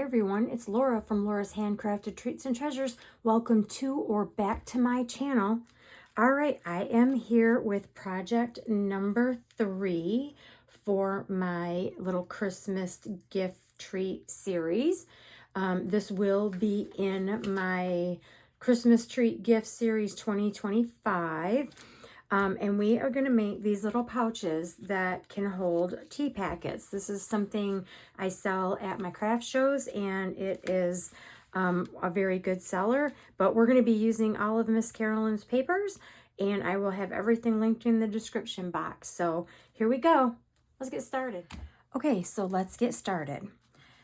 everyone, it's Laura from Laura's Handcrafted Treats and Treasures. Welcome to or back to my channel. All right, I am here with project number 3 for my little Christmas gift treat series. This will be in my Christmas Treat Gift Series 2025. And we are going to make these little pouches that can hold tea packets. This is something I sell at my craft shows, and it is a very good seller. But we're going to be using all of Miss Carolyn's papers, and I will have everything linked in the description box. So here we go. Let's get started. Okay, so let's get started.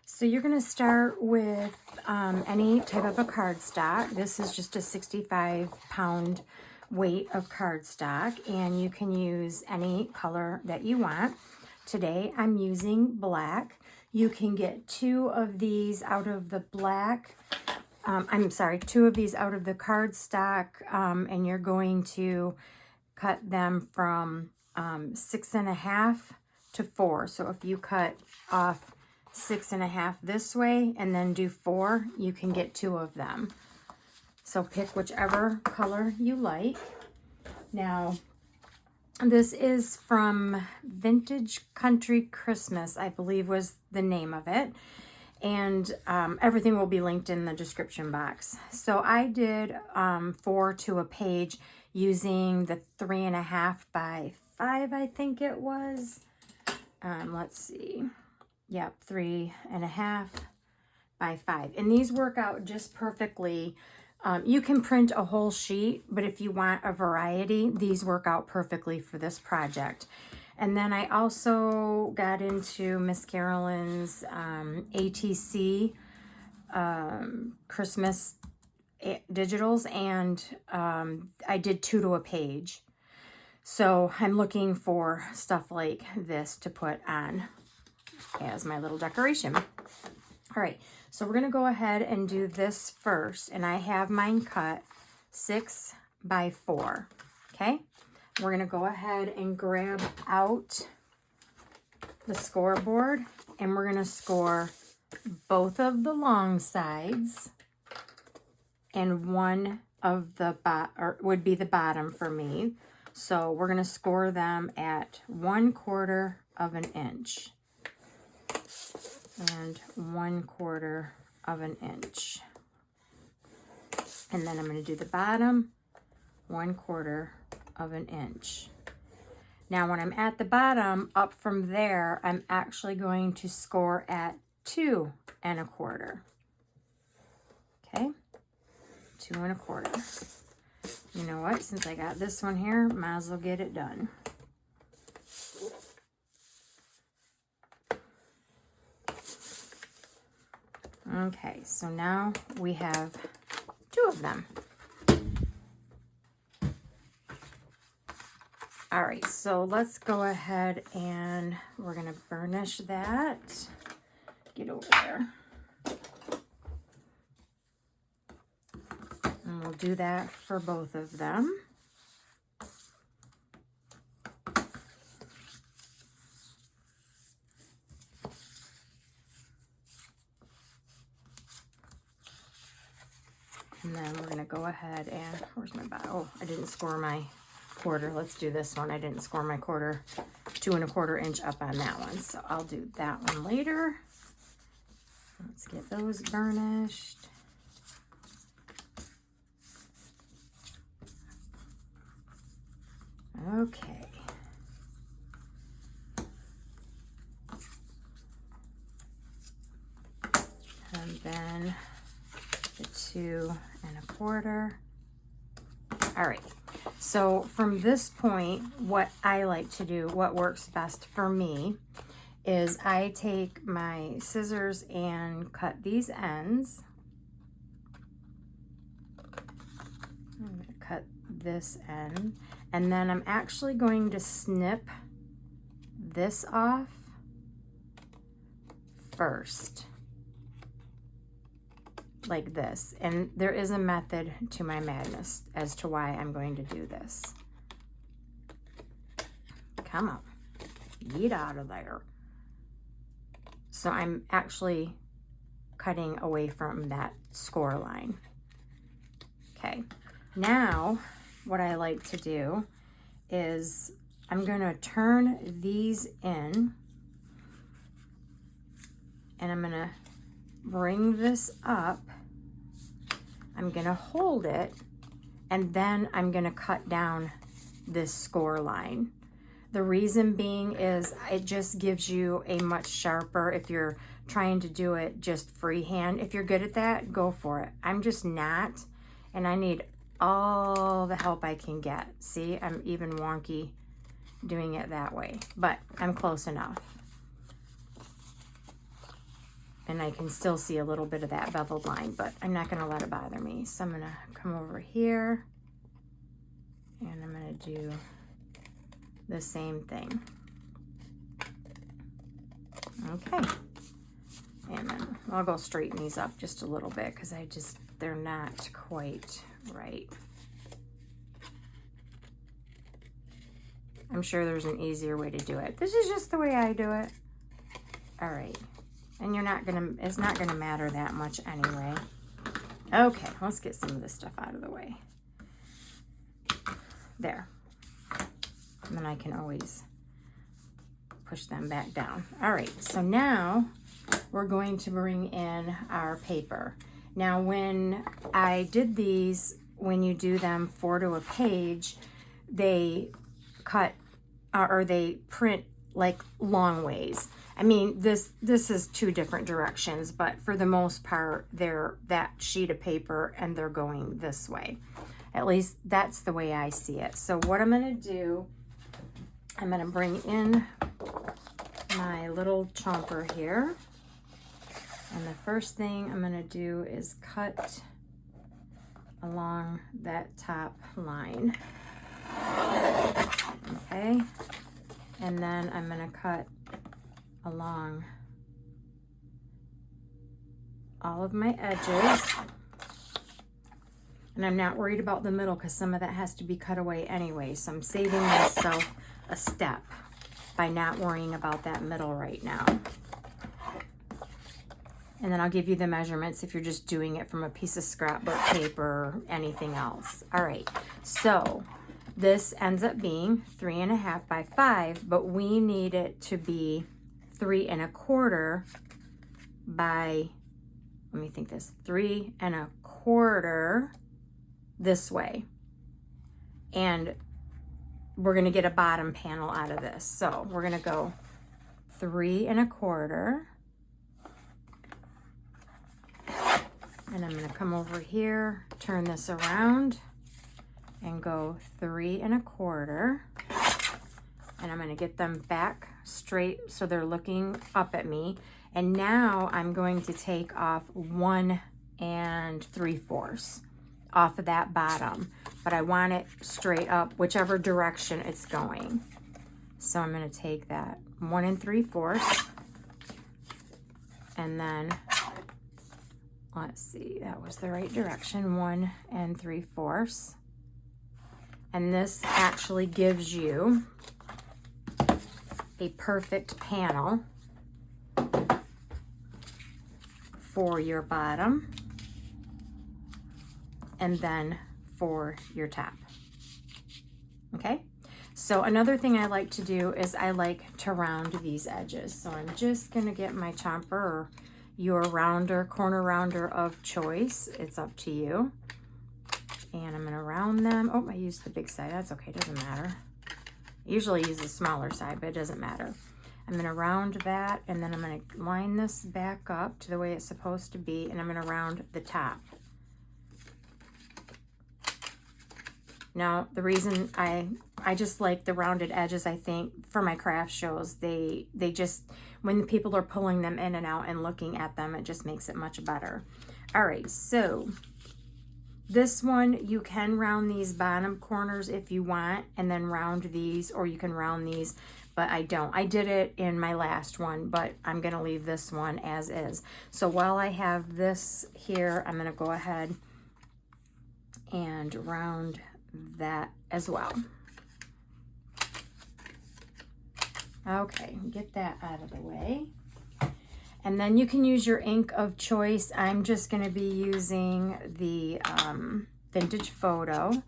So you're going to start with any type of a cardstock. This is just a 65-pound weight of cardstock, and you can use any color that you want. Today I'm using black. You can get 2 of these out of the black, 2 of these out of the cardstock, and you're going to cut them from 6.5 to 4. So if you cut off 6.5 this way and then do 4, you can get 2 of them. So pick whichever color you like. Now, this is from Vintage Country Christmas, I believe was the name of it. And everything will be linked in the description box. So I did 4 to a page using the 3.5 by 5, I think it was. Let's see. Yep, 3.5 by 5. And these work out just perfectly. You can print a whole sheet, but if you want a variety, these work out perfectly for this project. And then I also got into Miss Carolyn's ATC Christmas digitals, and I did 2 to a page. So I'm looking for stuff like this to put on as my little decoration. All right, so we're going to go ahead and do this first, and I have mine cut 6 by 4, okay? We're going to go ahead and grab out the scoreboard, and we're going to score both of the long sides, and one of the would be the bottom for me. So we're going to score them at 1/4 of an inch. And 1/4 of an inch. And then I'm going to do the bottom 1/4 of an inch. Now when I'm at the bottom, up from there, I'm actually going to score at 2.25. Okay, 2.25. You know what? Since I got this one here, might as well get it done. Okay, so now we have 2 of them. All right, so let's go ahead and we're gonna burnish that. Get over there. And we'll do that for both of them. And then we're going to go ahead and, where's my bottom? Oh, I didn't score my 1/4. Let's do this one. I didn't score my 1/4, 2.25 inch up on that one. So I'll do that one later. Let's get those burnished. Okay. And then the 2.25. All right, so from this point, what I like to do, what works best for me, is I take my scissors and cut these ends. I'm going to cut this end, and then I'm actually going to snip this off first, like this. And there is a method to my madness as to why I'm going to do this. Come on, get out of there. So I'm actually cutting away from that score line. Okay, now what I like to do is I'm going to turn these in, and I'm going to bring this up. I'm going to hold it, and then I'm going to cut down this score line. The reason being is it just gives you a much sharper, if you're trying to do it just freehand. If you're good at that, go for it. I'm just not, and I need all the help I can get. See, I'm even wonky doing it that way, but I'm close enough. And I can still see a little bit of that beveled line, but I'm not gonna let it bother me. So I'm gonna come over here, and I'm gonna do the same thing. Okay, and then I'll go straighten these up just a little bit because they're not quite right. I'm sure there's an easier way to do it. This is just the way I do it. All right, and it's not gonna matter that much anyway. Okay, let's get some of this stuff out of the way. There. And then I can always push them back down. All right, so now we're going to bring in our paper. Now, when I did these, when you do them 4 to a page, they cut or they print like long ways. I mean, this is 2 different directions, but for the most part, they're that sheet of paper and they're going this way. At least that's the way I see it. So what I'm gonna do, I'm gonna bring in my little chomper here. And the first thing I'm gonna do is cut along that top line. Okay, and then I'm gonna cut along all of my edges. And I'm not worried about the middle because some of that has to be cut away anyway. So I'm saving myself a step by not worrying about that middle right now. And then I'll give you the measurements if you're just doing it from a piece of scrapbook paper or anything else. All right, so this ends up being 3.5 by 5, but we need it to be 3.25 by, let me think this, 3.25 this way. And we're gonna get a bottom panel out of this. So we're gonna go 3.25. And I'm gonna come over here, turn this around, and go 3.25. And I'm gonna get them back straight so they're looking up at me. And now I'm going to take off 1 3/4 off of that bottom, but I want it straight up, whichever direction it's going. So I'm gonna take that 1 3/4, and then, let's see, that was the right direction, 1 3/4. And this actually gives you a perfect panel for your bottom and then for your top. Okay, so another thing I like to do is I like to round these edges. So I'm just gonna get my chomper, or your rounder, corner rounder of choice. It's up to you. And I'm gonna round them. Oh, I used the big side. That's okay, doesn't matter. I usually use the smaller side, but it doesn't matter. I'm gonna round that, and then I'm gonna line this back up to the way it's supposed to be, and I'm gonna round the top. Now, the reason I just like the rounded edges, I think, for my craft shows, they just, when the people are pulling them in and out and looking at them, it just makes it much better. All right, so this one, you can round these bottom corners if you want, and then round these, or you can round these, but I don't. I did it in my last one, but I'm gonna leave this one as is. So while I have this here, I'm gonna go ahead and round that as well. Okay, get that out of the way. And then you can use your ink of choice. I'm just going to be using the Vintage Photo.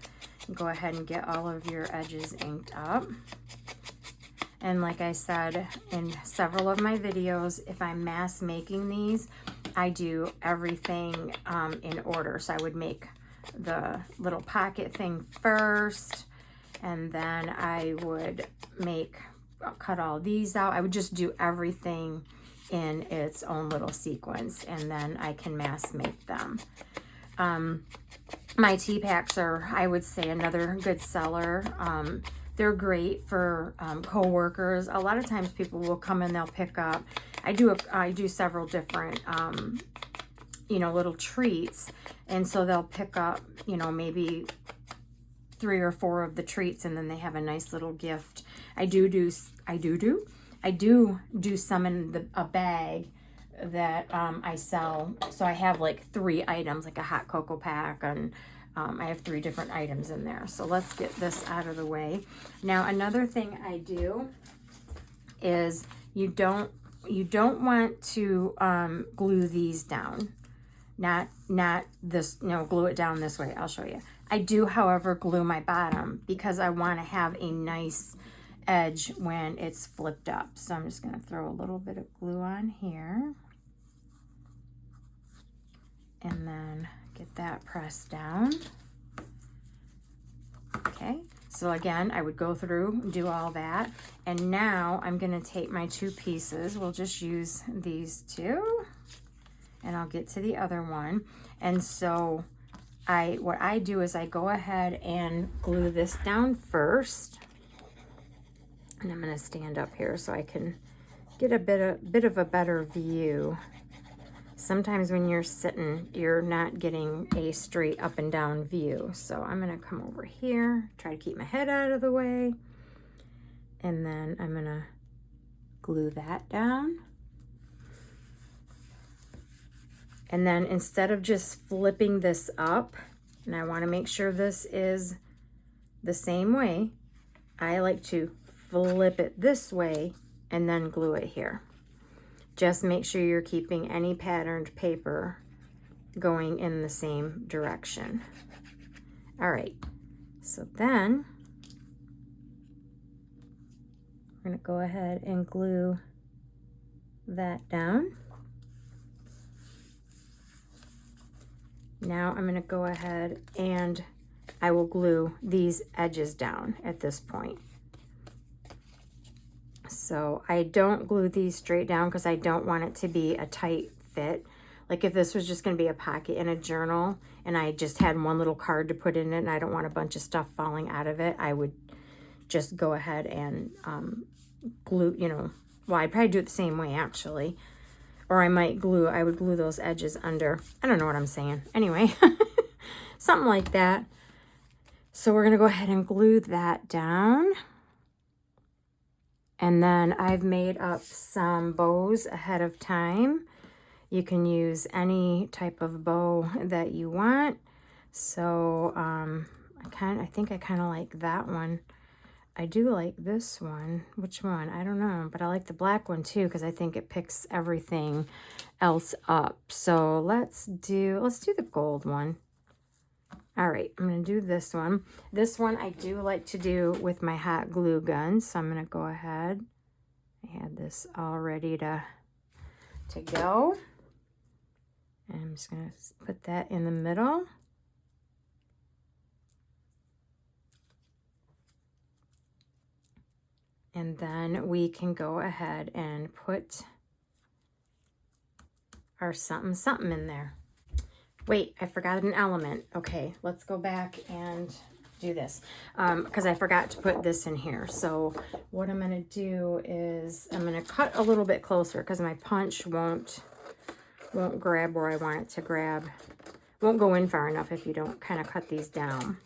Go ahead and get all of your edges inked up. And like I said in several of my videos, if I'm mass making these, I do everything in order. So I would make the little pocket thing first, and then I would cut all these out. I would just do everything in its own little sequence, and then I can mass make them. My tea packs are, I would say, another good seller. They're great for co-workers. A lot of times people will come and they'll pick up. I do several different you know, little treats, and so they'll pick up, you know, maybe 3 or 4 of the treats, and then they have a nice little gift. I do some in a bag that I sell. So I have like 3 items, like a hot cocoa pack, and I have 3 different items in there. So let's get this out of the way. Now, another thing I do is you don't want to glue these down. Not this, no, glue it down this way. I'll show you. I do, however, glue my bottom because I want to have a nice edge when it's flipped up. So I'm just going to throw a little bit of glue on here. And then get that pressed down. Okay, so again, I would go through, do all that. And now I'm going to take my 2 pieces. We'll just use these 2. And I'll get to the other one. And so what I do is I go ahead and glue this down first. And I'm going to stand up here so I can get a bit of a better view. Sometimes when you're sitting, you're not getting a straight up and down view. So I'm going to come over here, try to keep my head out of the way. And then I'm going to glue that down. And then instead of just flipping this up, and I want to make sure this is the same way, I like to flip it this way and then glue it here. Just make sure you're keeping any patterned paper going in the same direction. All right, so then we're going to go ahead and glue that down. Now I'm going to go ahead and I will glue these edges down at this point. So I don't glue these straight down because I don't want it to be a tight fit. Like if this was just going to be a pocket in a journal and I just had one little card to put in it and I don't want a bunch of stuff falling out of it, I would just go ahead and glue, you know, well, I'd probably do it the same way actually. Or I would glue those edges under. I don't know what I'm saying. Anyway, something like that. So we're going to go ahead and glue that down. And then I've made up some bows ahead of time. You can use any type of bow that you want. So I think I kind of like that one. I do like this one. Which one? I don't know, but I like the black one too because I think it picks everything else up. So let's do the gold one. All right, I'm going to do this one. This one I do like to do with my hot glue gun, so I'm going to go ahead. I had this all ready to go. And I'm just going to put that in the middle. And then we can go ahead and put our something in there. Wait, I forgot an element. Okay, let's go back and do this because I forgot to put this in here. So what I'm going to do is I'm going to cut a little bit closer because my punch won't grab where I want it to grab. Won't go in far enough if you don't kind of cut these down.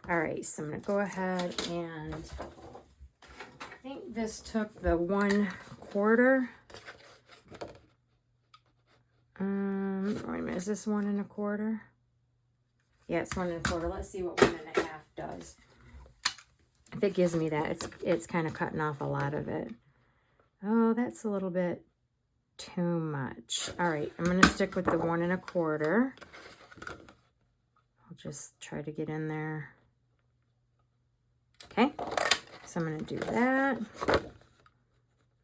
All right, so I'm going to go ahead and I think this took the 1/4. Wait a minute, is this 1 1/4? Yeah, it's 1 1/4. Let's see what 1 1/2 does. If it gives me that, it's kind of cutting off a lot of it. Oh, that's a little bit too much. All right, I'm going to stick with the 1 1/4. I'll just try to get in there. Okay, so I'm going to do that.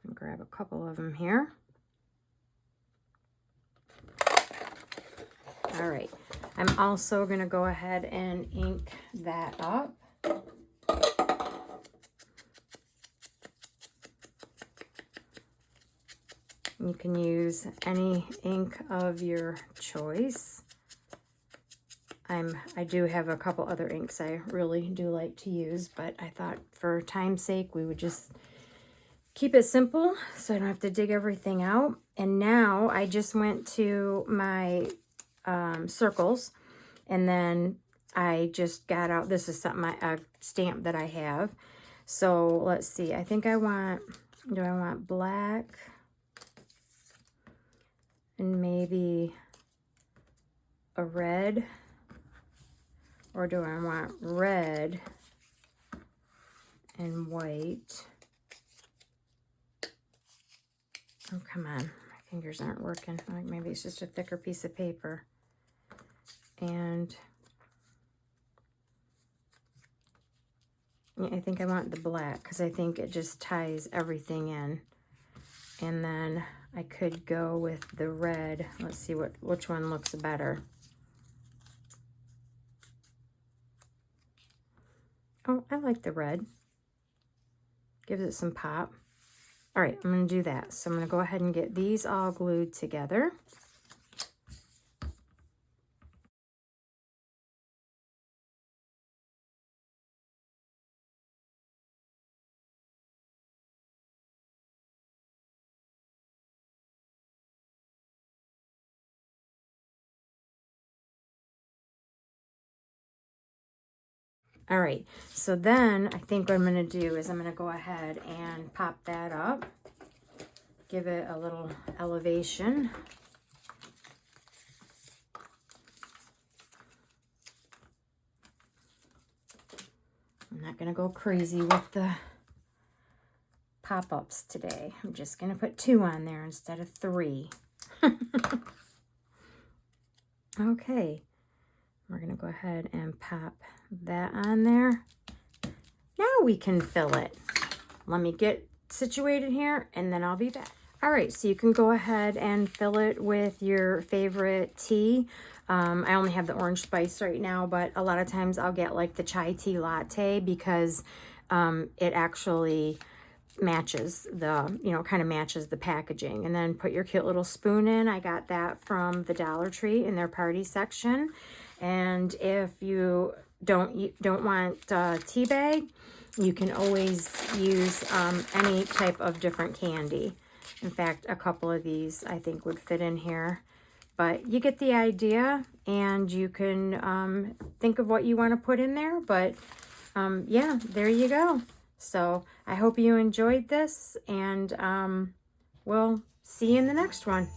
And grab a couple of them here. All right, I'm also going to go ahead and ink that up. You can use any ink of your choice. I do have a couple other inks I really do like to use, but I thought for time's sake we would just keep it simple so I don't have to dig everything out. And now I just went to my circles, and then I just got out, this is something, a stamp that I have. So let's see, I think I want, do I want black and maybe a red, or do I want red and white? Oh, come on, my fingers aren't working. Like maybe it's just a thicker piece of paper. And I think I want the black because I think it just ties everything in. And then I could go with the red. Let's see which one looks better. Oh, I like the red. Gives it some pop. All right, I'm going to do that. So I'm going to go ahead and get these all glued together. All right, so then I think what I'm going to do is I'm going to go ahead and pop that up, give it a little elevation. I'm not going to go crazy with the pop-ups today. I'm just going to put 2 on there instead of 3. Okay, we're going to go ahead and pop that on there. Now we can fill it. Let me get situated here and then I'll be back. All right, so you can go ahead and fill it with your favorite tea. I only have the orange spice right now, but a lot of times I'll get like the chai tea latte because it actually matches the, kind of matches the packaging. And then put your cute little spoon in. I got that from the Dollar Tree in their party section. And if you don't want a tea bag, you can always use any type of different candy. In fact, a couple of these I think would fit in here. But you get the idea, and you can think of what you want to put in there. But yeah, there you go. So I hope you enjoyed this, and we'll see you in the next one.